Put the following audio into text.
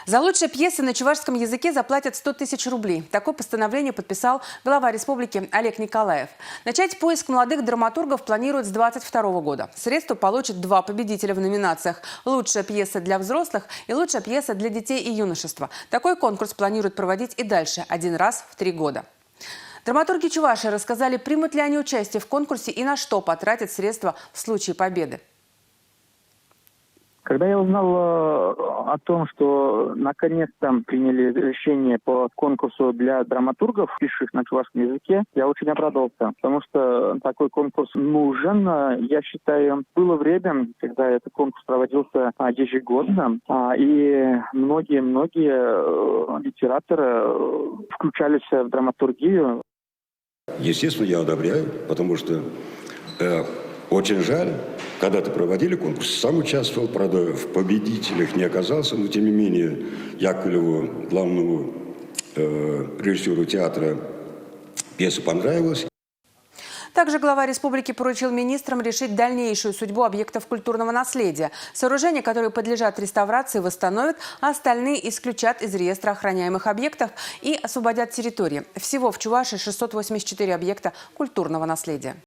За лучшие пьесы на чувашском языке заплатят 100 тысяч рублей. Такое постановление подписал глава республики Олег Николаев. Начать поиск молодых драматургов планируют с 2022 года. Средства получат два победителя в номинациях «Лучшая пьеса для взрослых» и «Лучшая пьеса для детей и юношества». Такой конкурс планируют проводить и дальше, один раз в 3 года. Драматурги Чувашии рассказали, примут ли они участие в конкурсе и на что потратят средства в случае победы. Когда я узнал о том, что наконец-то приняли решение по конкурсу для драматургов, пишущих на чувашском языке, я очень обрадовался, потому что такой конкурс нужен. Я считаю, было время, когда этот конкурс проводился ежегодно, и многие литераторы включались в драматургию. Естественно, я одобряю, потому что очень жаль. Когда-то проводили конкурс, сам участвовал, правда, в победителях не оказался, но тем не менее Яковлеву, главному режиссеру театра, пьеса понравилась. Также глава республики поручил министрам решить дальнейшую судьбу объектов культурного наследия. Сооружения, которые подлежат реставрации, восстановят, а остальные исключат из реестра охраняемых объектов и освободят территории. Всего в Чувашии 684 объекта культурного наследия.